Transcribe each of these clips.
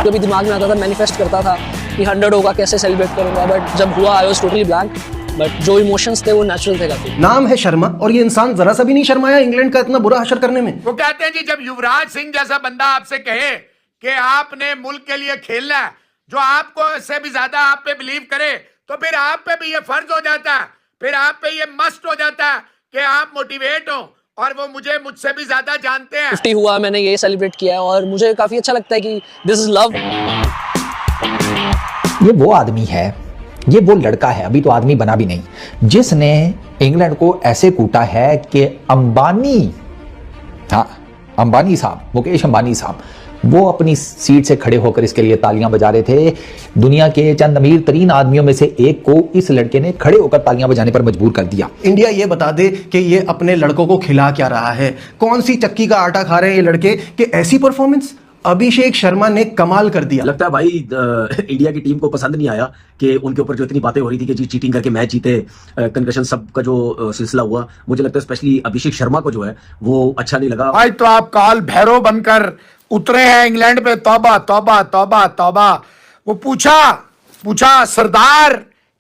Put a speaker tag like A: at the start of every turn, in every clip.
A: जो भी दिमाग में आता था मैनिफेस्ट करता था कि 100 होगा, कैसे सेलिब्रेट करूंगा, बट जब हुआ I was totally blank. But जो इमोशंस थे वो नेचुरल थे काफी।
B: नाम है शर्मा और ये इंसान जरा सा भी नहीं शर्माया इंग्लैंड का इतना बुरा हशर करने में।
C: वो कहते हैं जी जब युवराज सिंह जैसा बंदा आपसे कहे कि आपने मुल्क के लिए खेलना है, जो आपको इससे भी ज्यादा आप पे बिलीव करे, तो फिर आप पे भी ये फर्ज हो जाता है, फिर आप पे ये मस्ट हो जाता है कि आप मोटिवेट हो, और वो मुझसे भी ज्यादा जानते हैं।
A: 50 हुआ, मैंने ये सेलिब्रेट किया और मुझे काफी अच्छा लगता है कि दिस इज लव।
D: ये वो आदमी है, ये वो लड़का है, अभी तो आदमी बना भी नहीं, जिसने इंग्लैंड को ऐसे कूटा है कि अंबानी साहब, मुकेश अंबानी साहब, वो अपनी सीट से खड़े होकर इसके लिए तालियां बजा रहे थे। दुनिया के चंद अमीर तरीन आदमियों में से एक को इस लड़के ने खड़े होकर तालियां बजाने पर मजबूर कर दिया।
B: इंडिया ये बता दे कि ये अपने लड़कों को खिला क्या रहा है, कौन सी चक्की का आटा खा रहे हैं ये लड़के कि ऐसी परफॉर्मेंस। अभिषेक शर्मा ने कमाल कर दिया।
E: लगता है भाई इंडिया की टीम को पसंद नहीं आया कि उनके ऊपर जो इतनी बातें हो रही थी कि जी चीटिंग करके मैच जीते, कंकशन सब का जो सिलसिला हुआ, मुझे लगता है स्पेशली अभिषेक शर्मा को जो है वो अच्छा नहीं लगा।
C: आज तो आप काल भैरव बनकर उतरे हैं इंग्लैंड पे, तौबा तौबा तौबा तौबा। वो पूछा सरदार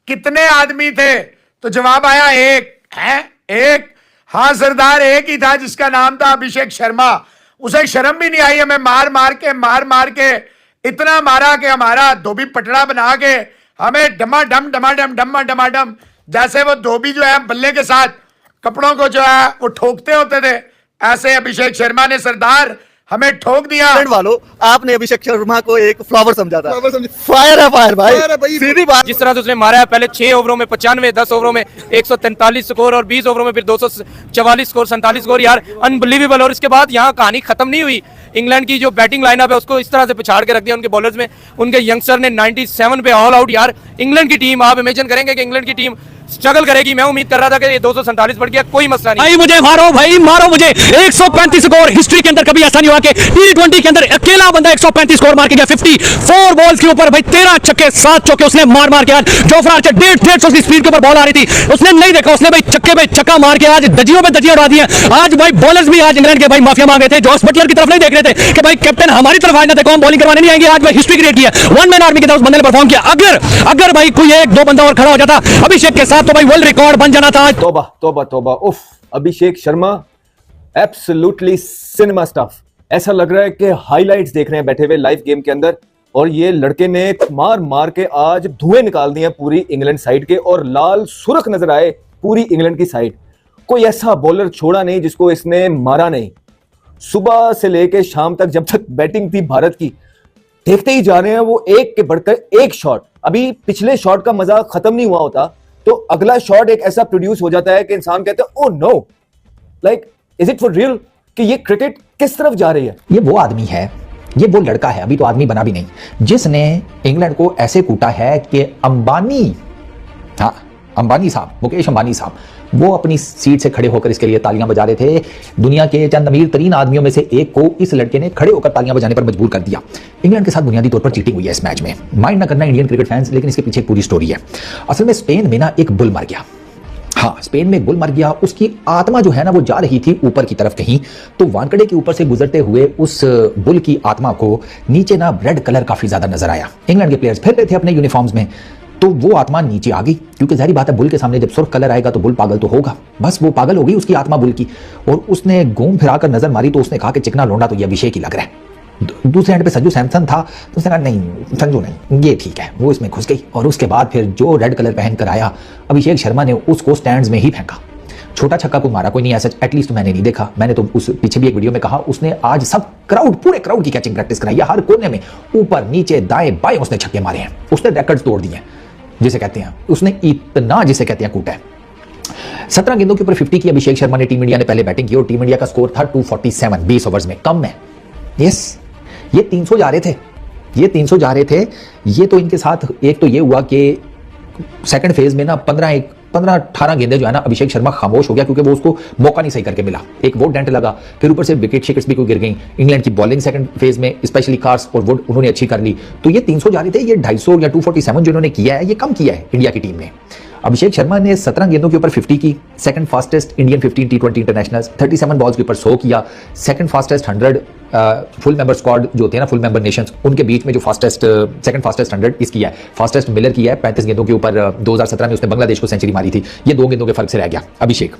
C: कितने आदमी थे, तो जवाब आया एक। हाँ सरदार एक ही था जिसका नाम था अभिषेक शर्मा। उसे शर्म भी नहीं आई, हमें मार मार के इतना मारा कि हमारा धोबी पटड़ा बना के हमें डमाडम जैसे वो धोबी जो है बल्ले के साथ कपड़ों को जो है वो ठोकते होते थे, ऐसे अभिषेक शर्मा ने सरदार हमें ठोक दिया।
F: वालों, आपने अभिषेक शर्मा को एक फ्लावर समझा था। फायर है फायर भाई, सीधी बात।
G: जिस तरह से उसने मारा है, पहले 6 ओवरों में 95, 10 ओवरों में 143 स्कोर और 20 ओवरों में फिर 244 स्कोर, 47 स्कोर, यार अनबिलीवेबल। और इसके बाद यहाँ कहानी खत्म नहीं हुई। इंग्लैंड की जो बैटिंग लाइनअप है उसको इस तरह से पिछाड़ के रख दिया उनके बॉलर्स में। उनके यंगस्टर ने 97 पे ऑल आउट। यार इंग्लैंड की टीम, आप इमेजिन करेंगे कि इंग्लैंड की टीम स्ट्रगल करेगी। मैं उम्मीद कर रहा था कि ये 247 बढ़ गया, कोई मसला नहीं।
H: भाई मुझे मारो मुझे 135 स्कोर। हिस्ट्री के अंदर कभी ऐसा नहीं हुआ कि T20 के अंदर अकेला बंदा 135 स्कोर मार के गया। 54 बॉल्स के ऊपर भाई 13 छक्के 7 चौके उसने मार के आज जोफ्रा आर्चर 150 की स्पीड के ऊपर बॉल आ रही थी, उसने नहीं देखा, उसने भाई छक्के पे छक्का मार के आज दजियों पे दजियां उड़ा दी है। आज भाई बॉलर्स भी आज इंग्लैंड के भाई माफिया मांगे थे, जॉस बटलर की तरफ नहीं देख रहे थे कि भाई कैप्टन हमारी तरफ आज ना देखो, हम बॉलिंग करवाने नहीं आएंगे। आज भाई हिस्ट्री क्रिएट किया, वन मैन आर्मी की तरफ उस बंदे ने परफॉर्म किया। अगर भाई कोई एक दो बंदा और खड़ा हो जाता अभिषेक के साथ तो भाई वर्ल्ड रिकॉर्ड बन जाना था।
I: तौबा तौबा तौबा, उफ, Abhishek Sharma absolutely cinema stuff. ऐसा लग रहा है कि हाइलाइट्स देख रहे हैं बैठे हुए लाइव गेम के अंदर, और ये लड़के ने मार के आज धुएं निकाल दिए पूरी इंग्लैंड साइड के, और लाल सुर्ख नजर आए पूरी इंग्लैंड की साइड। कोई ऐसा बॉलर छोड़ा नहीं जिसको इसने मारा नहीं। सुबह से लेके शाम तक जब तक बैटिंग थी भारत की, देखते ही जा रहे हैं वो एक के बढ़कर एक शॉट। अभी पिछले शॉट का मजा खत्म नहीं हुआ होता तो अगला शॉट एक ऐसा प्रोड्यूस हो जाता है कि इंसान कहते हैं oh no, like is it for real कि ये क्रिकेट किस तरफ जा रही है।
D: ये वो आदमी है, ये वो लड़का है, अभी तो आदमी बना भी नहीं, जिसने इंग्लैंड को ऐसे कूटा है कि अंबानी साहब, मुकेश अंबानी साहब, वो अपनी सीट से खड़े होकर इसके लिए तालियां बजा रहे थे। दुनिया के चंद अमीर तरीन आदमियों में से एक को इस लड़के ने खड़े होकर तालियां बजाने पर मजबूर कर दिया। इंग्लैंड के साथ बुनियादी तौर पर चीटिंग हुई है इस मैच में, माइंड ना करना इंडियन क्रिकेट फैंस, लेकिन इसके पीछे एक पूरी स्टोरी है। असल में स्पेन में ना एक बुल मर गया। हाँ, स्पेन में एक बुल मर गया। उसकी आत्मा जो है ना वो जा रही थी ऊपर की तरफ कहीं, तो वानकड़े के ऊपर से गुजरते हुए उस बुल की आत्मा को नीचे ना रेड कलर काफी ज्यादा नजर आया। इंग्लैंड के प्लेयर्स फिर रहे थे अपने यूनिफॉर्म्स में, तो वो आत्मा नीचे आ गई, क्योंकि जाहिर बात है बुल के सामने जब सुर्ख कलर आएगा तो बुल पागल तो होगा। बस वो पागल हो गई उसकी आत्मा बुल की, और उसने घूम फिराकर नजर मारी तो उसने कहा कि चिकना लोंडा तो ये अभिषेक ही लग रहा है। दूसरे एंड पे संजू सैमसन था, तो उसने कहा नहीं संजू नहीं, ये ठीक है। वो इसमें घुस गई, और उसके बाद फिर जो रेड कलर पहन कर आया अभिषेक शर्मा ने उसको स्टैंड्स में ही फेंका। छोटा छक्का को मारा कोई नहीं ऐसा, एटलीस्ट मैंने नहीं देखा। मैंने तो उस पीछे भी एक वीडियो में कहा उसने आज सब पूरे क्राउड की कैचिंग प्रैक्टिस कराई है, हर कोने में ऊपर नीचे दाएं बाएं उसने छक्के मारे हैं, उसने रिकॉर्ड तोड़ दिए जिसे कहते हैं, उसने इतना जिसे कहते हैं कूटा है। 17 गेंदों के ऊपर 50 की अभिषेक शर्मा ने, टीम इंडिया ने पहले बैटिंग की और टीम इंडिया का स्कोर था 247 20 ओवर्स में, कम में। यस, ये 300 जा रहे थे। ये तो इनके साथ एक तो ये हुआ कि सेकंड फेज में ना 15-18 गेंदे जो है ना अभिषेक शर्मा खामोश हो गया, क्योंकि वो उसको मौका नहीं सही करके मिला। एक वो डेंट लगा, फिर ऊपर से विकेट शिकर्स भी कोई गिर गई। इंग्लैंड की बॉलिंग सेकंड फेज में स्पेशली कार्स और वुड उन्होंने अच्छी कर ली, तो ये 300 जा रहे थे। ये 250 या 247 जिन्होंने किया है ये कम किया है इंडिया की टीम ने। अभिषेक शर्मा ने 17 गेंदों के ऊपर 50 की, second fastest Indian 15 T20 internationals, 37 balls के ऊपर 100 किया, second fastest 100 full member squad जो थे ना, फुल मेंबर नेशंस, उनके बीच में जो फास्टेस्ट सेकंड फास्टेस्ट 100 इसकी है, फास्टेस्ट मिलर की है 35 गेंदों के ऊपर। 2017 में उसने बांग्लादेश को सेंचुरी मारी थी। ये 2 गेंदों के फर्क से रह गया अभिषेक।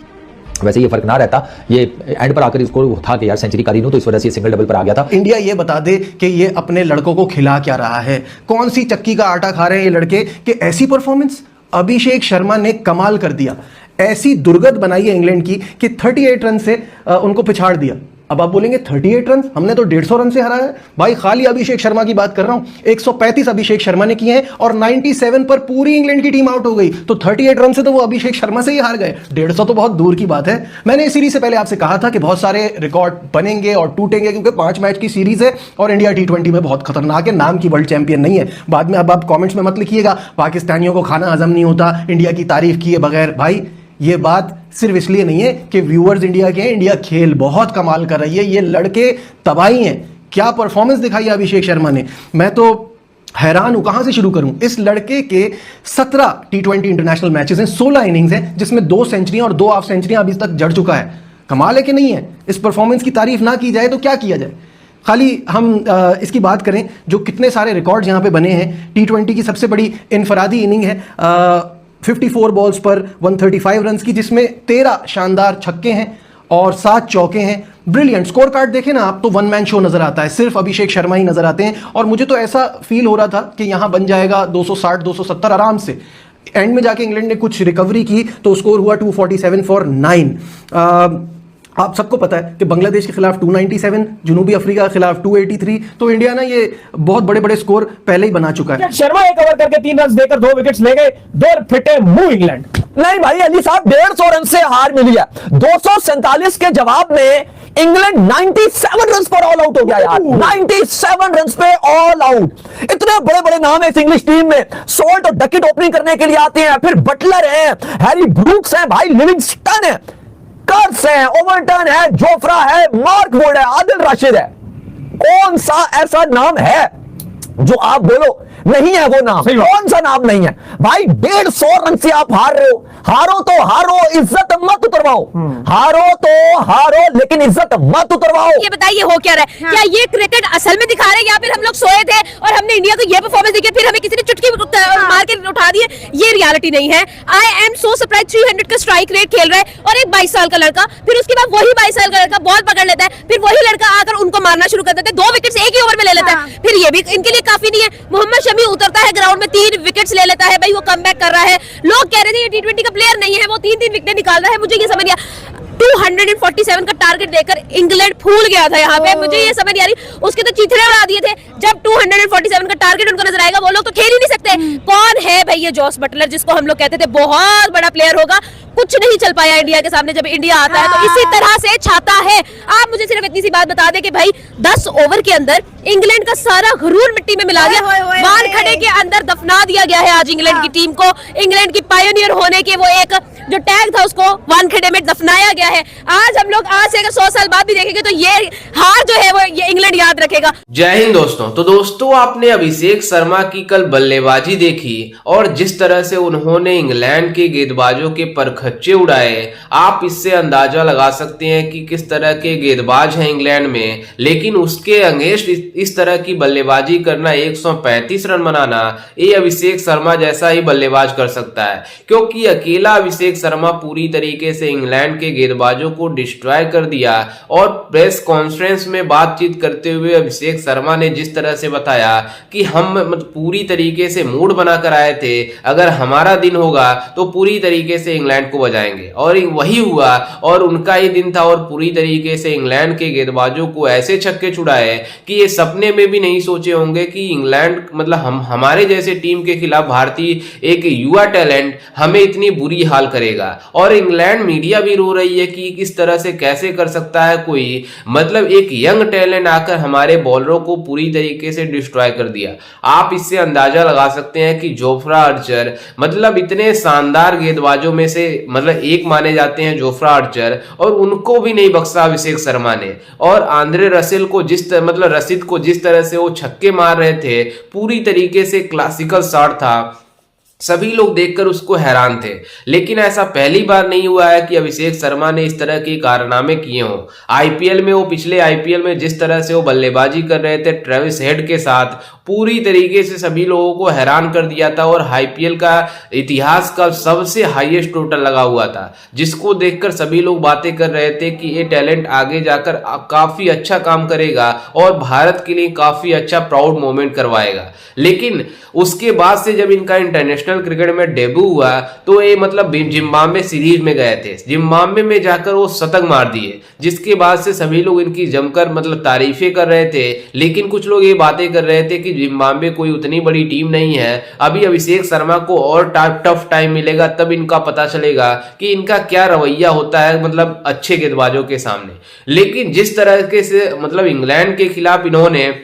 D: वैसे ये फर्क ना रहता, ये एंड पर आकर इसको था कि यार सेंचुरी करी लूं, तो इस वजह से सिंगल डबल पर आ गया था।
B: इंडिया ये बता दे कि ये अपने लड़कों को खिला क्या रहा है, कौन सी चक्की का आटा खा रहे हैं ये लड़के कि ऐसी परफॉर्मेंस। अभिषेक शर्मा ने कमाल कर दिया, ऐसी दुर्गत बनाई है इंग्लैंड की कि 38 रन से उनको पिछाड़ दिया। अब आप बोलेंगे 38 रन, हमने तो 150 रन से हराया है। भाई खाली अभिषेक शर्मा की बात कर रहा हूं, 135 अभिषेक शर्मा ने किए हैं और 97 पर पूरी इंग्लैंड की टीम आउट हो गई। तो 38 रन से तो वो अभिषेक शर्मा से ही हार गए, 150 तो बहुत दूर की बात है। मैंने इस सीरीज से पहले आपसे कहा था कि बहुत सारे रिकॉर्ड बनेंगे और टूटेंगे, क्योंकि 5 मैच की सीरीज है और इंडिया T20 में बहुत खतरनाक है, नाम की वर्ल्ड चैंपियन नहीं है। बाद में अब आप कॉमेंट्स में मत लिखिएगा पाकिस्तानियों को खाना हजम नहीं होता इंडिया की तारीफ किए बगैर। भाई ये बात सिर्फ इसलिए नहीं है कि व्यूअर्स इंडिया के हैं, इंडिया खेल बहुत कमाल कर रही है। ये लड़के तबाही हैं, क्या परफॉर्मेंस दिखाई है अभिषेक शर्मा ने, मैं तो हैरान हूं, कहां से शुरू करूं। इस लड़के के 17 T20 इंटरनेशनल मैचेस हैं, 16 इनिंग्स हैं, जिसमें 2 सेंचुरियां और 2 हाफ सेंचुरियां अभी तक जड़ चुका है। कमाल है कि नहीं है? इस परफॉर्मेंस की तारीफ ना की जाए तो क्या किया जाए। खाली हम इसकी बात करें जो कितने सारे रिकॉर्ड्स यहां पे बने हैं। T20 की सबसे बड़ी इनफरादी इनिंग है 54 बॉल्स पर 135 रन की, जिसमें 13 शानदार छक्के हैं और 7 चौके हैं। ब्रिलियंट स्कोर कार्ड देखें ना आप तो वन मैन शो नजर आता है, सिर्फ अभिषेक शर्मा ही नजर आते हैं। और मुझे तो ऐसा फील हो रहा था कि यहां बन जाएगा 260 270 आराम से। एंड में जाके इंग्लैंड ने कुछ रिकवरी की तो स्कोर हुआ 247 फॉर 9। आप सबको पता है कि बांग्लादेश के खिलाफ 297, जनूबी अफ्रीका के खिलाफ 283, तो इंडिया ना ये बहुत बड़े बड़े स्कोर पहले ही बना चुका है।
H: शर्मा 1 ओवर करके 3 रन देकर 2 विकेट्स ले गए, 2 फिटे मुंह इंग्लैंड। नहीं भाई अली साहब 150 रन से हार मिली है। 247 के जवाब में इंग्लैंड 97 रन पर ऑल आउट हो गया यार, 97 रन पे ऑल आउट। इतने बड़े बड़े नाम है इस इंग्लिश टीम में, सोल्ट और डकेट ओपनिंग करने के लिए आते हैं, फिर बटलर है, हैरी ब्रूक्स है, भाई लिविंगस्टन है, कर्स है, ओवरटन है, जोफ्रा है, मार्क वुड है, आदिल राशिद है। कौन सा ऐसा नाम है जो आप बोलो नहीं है वो नाम? कौन सा नाम नहीं है भाई? 150 रन से आप हार रहे हो। हारो तो हारो, इज्जत मत उतरवाओ। हारो तो हारो लेकिन इज्जत मत उतरवाओ।
J: ये बताइए हो क्या रहा है? क्या ये क्रिकेट असल में दिखा रहे हैं या फिर हम लोग सोए थे और हमने इंडिया को ये परफॉर्मेंस दी फिर हमें किसी ने चुटकी मार के उठा दी? ये रियलिटी नहीं है। आई एम सो सरप्राइज, 300 का स्ट्राइक रेट खेल रहा है और एक 22 साल का लड़का, फिर उसके बाद वही 22 साल का लड़का बॉल पकड़ लेता है, फिर वही लड़का आकर उनको मारना शुरू कर देता है, 2 विकेट्स एक ही ओवर में ले लेता है। फिर ये भी इनके लिए काफी नहीं है। मोहम्मद शमी उतरता है ग्राउंड में, 3 विकेट्स ले लेता है, भाई वो कमबैक कर रहा है। लोग कह रहे थे ये T20 का प्लेयर नहीं है, वो 3-3 विकेट निकाल रहा है। मुझे ये समझ नहीं आया, 247 का टारगेट देकर इंग्लैंड फूल गया था यहाँ पे। मुझे ये समझ नहीं आ रही, उसके तो चीथड़े उड़ा दिए थे। जब 247 का टारगेट उनको नजर आएगा वो लोग तो खेल ही नहीं सकते। कौन है भाई ये जॉस बटलर, जिसको हम लोग कहते थे बहुत बड़ा प्लेयर होगा? कुछ नहीं चल पाया इंडिया के सामने। जब इंडिया आता है तो इसी तरह से छाता है। आप मुझे सिर्फ इतनी सी बात बता दें कि भाई 10 ओवर के अंदर इंग्लैंड का सारा गुरूर मिट्टी में मिला दिया, वानखेड़े के अंदर दफना दिया गया है आज इंग्लैंड की टीम को। इंग्लैंड की पायोनियर होने के वो एक जो टैग था उसको वानखेड़े में दफनाया गया है। आज हम लोग आज से अगर 100 साल बाद भी देखेंगे तो ये हार जो है वो ये इंग्लैंड याद रखेगा।
K: जय हिंद दोस्तों। तो दोस्तों आपने अभिषेक शर्मा की कल बल्लेबाजी देखी और जिस तरह से उन्होंने इंग्लैंड के गेंदबाजों के परखच्चे उड़ाए, आप इससे अंदाजा लगा सकते हैं कि किस तरह के गेंदबाज हैं इंग्लैंड में। लेकिन उसके अगेंस्ट इस तरह की बल्लेबाजी करना, 135 रन बनाना, ये अभिषेक शर्मा जैसा ही बल्लेबाज कर सकता है, क्योंकि अकेला अभिषेक शर्मा पूरी तरीके से इंग्लैंड के गेंदबाजों को डिस्ट्रॉय कर दिया। और प्रेस कॉन्फ्रेंस में बातचीत करते हुए अभिषेक शर्मा ने जिस तरह से बताया कि हम पूरी तरीके से मूड बनाकर आए थे, अगर हमारा दिन होगा तो पूरी तरीके से इंग्लैंड को बजाएंगे, और वही हुआ और उनका ही दिन था। और पूरी तरीके से इंग्लैंड के गेंदबाजों को ऐसे छक्के छुड़ाए कि ये सपने में भी नहीं सोचे होंगे कि इंग्लैंड मतलब हमारे जैसे टीम के खिलाफ भारतीय एक युवा टैलेंट हमें इतनी बुरी हाल करेगा। और इंग्लैंड मीडिया भी रो रही है कि किस तरह से कैसे कर सकता है कोई, मतलब एक यंग टैलेंट आकर हमारे बॉलरों को पूरी तरीके से डिस्ट्रॉय कर दिया। आप इससे अंदाजा लगा सकते हैं कि जोफ्रा आर्चर मतलब इतने शानदार गेंदबाजों में से मतलब एक माने जाते हैं जोफ्रा आर्चर, और उनको भी नहीं बख्शा अभिषेक शर्मा ने। और आंद्रे रसेल को मतलब रशीद को जिस तरह से वो छक्के मार रहे थे, पूरी तरीके से क्लासिकल शॉट था। सभी लोग देखकर उसको हैरान थे। लेकिन ऐसा पहली बार नहीं हुआ है कि अभिषेक शर्मा ने इस तरह के कारनामे किए हों। आईपीएल में वो पिछले आईपीएल में जिस तरह से वो बल्लेबाजी कर रहे थे ट्रेविस हेड के साथ, पूरी तरीके से सभी लोगों को हैरान कर दिया था और आईपीएल का इतिहास का सबसे हाईएस्ट टोटल लगा हुआ था, जिसको देखकर सभी लोग बातें कर रहे थे कि ये टैलेंट आगे जाकर काफी अच्छा काम करेगा और भारत के लिए काफी अच्छा प्राउड मोमेंट करवाएगा। लेकिन उसके बाद से जब इनका इंटरनेशनल क्रिकेट में डेब्यू हुआ तो ये मतलब जिम्बाब्वे सीरीज में गए थे, जिम्बाब्वे में जाकर वो शतक मार दिए, जिसके बाद से सभी लोग इनकी जमकर मतलब तारीफें कर रहे थे। लेकिन कुछ लोग ये बातें कर रहे थे कि जिम्बाब्वे कोई उतनी बड़ी टीम नहीं है, अभी अभिषेक शर्मा को और टफ टाइम मिलेगा, तब इनका पता चलेगा कि इनका क्या रवैया होता है मतलब अच्छे गेंदबाजों के सामने। लेकिन जिस तरह से मतलब इंग्लैंड के खिलाफ इन्होंने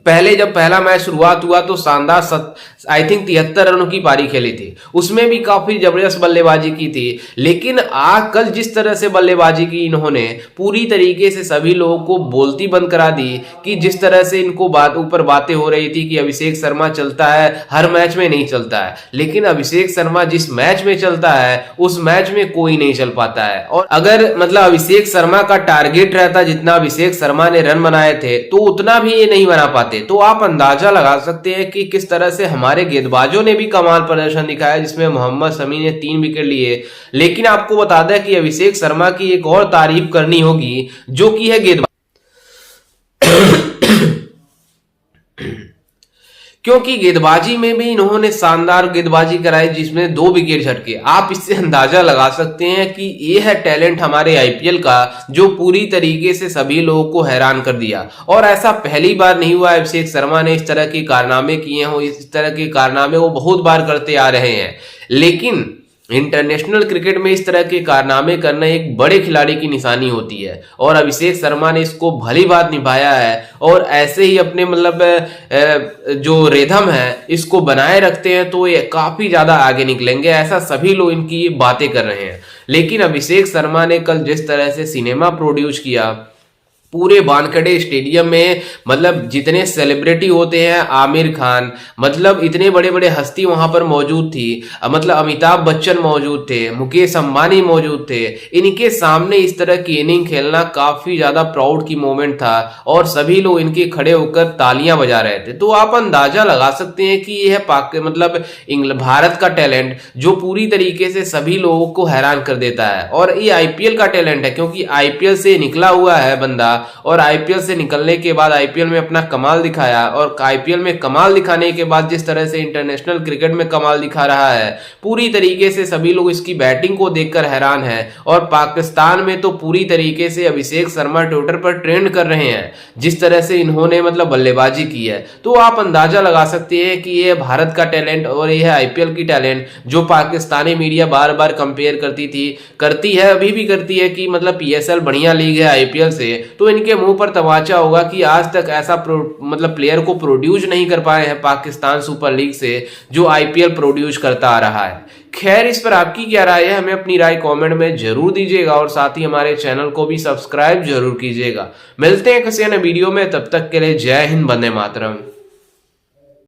K: पहले जब पहला मैच शुरुआत हुआ तो शानदार आई थिंक 73 रनों की पारी खेली थी, उसमें भी काफी जबरदस्त बल्लेबाजी की थी। लेकिन आज कल जिस तरह से बल्लेबाजी की इन्होंने, पूरी तरीके से सभी लोगों को बोलती बंद करा दी कि जिस तरह से इनको ऊपर बातें हो रही थी कि अभिषेक शर्मा चलता है, हर मैच में नहीं चलता है। लेकिन अभिषेक शर्मा जिस मैच में चलता है उस मैच में कोई नहीं चल पाता है। और अगर मतलब अभिषेक शर्मा का टारगेट रहता जितना अभिषेक शर्मा ने रन बनाए थे तो उतना भी ये नहीं बना पाते। तो आप अंदाजा लगा सकते हैं कि किस तरह से हमारे गेंदबाजों ने भी कमाल प्रदर्शन दिखाया, जिसमें मोहम्मद शमी ने 3 विकेट लिए। लेकिन आपको बता दें कि अभिषेक शर्मा की एक और तारीफ करनी होगी, जो कि है गेंदबाजी, क्योंकि गेंदबाजी में भी इन्होंने शानदार गेंदबाजी कराई जिसमें 2 विकेट झटके। आप इससे अंदाजा लगा सकते हैं कि ये है टैलेंट हमारे आईपीएल का, जो पूरी तरीके से सभी लोगों को हैरान कर दिया। और ऐसा पहली बार नहीं हुआ अभिषेक शर्मा ने इस तरह के कारनामे किए हो, इस तरह के कारनामे वो बहुत बार करते आ रहे हैं। लेकिन इंटरनेशनल क्रिकेट में इस तरह के कारनामे करना एक बड़े खिलाड़ी की निशानी होती है और अभिषेक शर्मा ने इसको भली बात निभाया है और ऐसे ही अपने मतलब जो रिदम है इसको बनाए रखते हैं तो ये काफी ज्यादा आगे निकलेंगे, ऐसा सभी लोग इनकी बातें कर रहे हैं। लेकिन अभिषेक शर्मा ने कल जिस तरह से सिनेमा प्रोड्यूस किया पूरे वानखेड़े स्टेडियम में, मतलब जितने सेलिब्रिटी होते हैं, आमिर खान, मतलब इतने बड़े बड़े हस्ती वहां पर मौजूद थी, मतलब अमिताभ बच्चन मौजूद थे, मुकेश अंबानी मौजूद थे, इनके सामने इस तरह की इनिंग खेलना काफी ज्यादा प्राउड की मोमेंट था और सभी लोग इनके खड़े होकर तालियां बजा रहे थे। तो आप अंदाजा लगा सकते हैं कि यह मतलब भारत का टैलेंट जो पूरी तरीके से सभी लोगों को हैरान कर देता है। और ये आईपीएल का टैलेंट है, क्योंकि आईपीएल से निकला हुआ है बंदा और आईपीएल से निकलने के बाद आईपीएल में अपना कमाल दिखाया और आईपीएल में कमाल दिखाने के बाद जिस तरह से इंटरनेशनल क्रिकेट में कमाल दिखा रहा है, पूरी तरीके से सभी लोग इसकी बैटिंग को देखकर हैरान हैं। और पाकिस्तान में तो पूरी तरीके से अभिषेक शर्मा ट्विटर पर ट्रेंड कर रहे हैं जिस तरह से इन्होंने मतलब बल्लेबाजी की है। तो आप अंदाजा लगा सकते हैं कि ये भारत का टैलेंट और ये है आईपीएल की टैलेंट, जो पाकिस्तानी मीडिया बार बार कंपेयर करती है, अभी भी करती है कि मतलब पीएसएल बढ़िया लीग है आईपीएल से। तो इनके मुंह पर तमाचा होगा कि आज तक ऐसा मतलब प्लेयर को प्रोड्यूस नहीं कर पाए हैं पाकिस्तान सुपर लीग से जो आईपीएल प्रोड्यूस करता आ रहा है। खैर, इस पर आपकी क्या राय है, हमें अपनी राय कमेंट में जरूर दीजिएगा और साथ ही हमारे चैनल को भी सब्सक्राइब जरूर कीजिएगा। मिलते हैं किसी अन्य वीडियो में, तब तक के लिए जय हिंद, वंदे मातरम।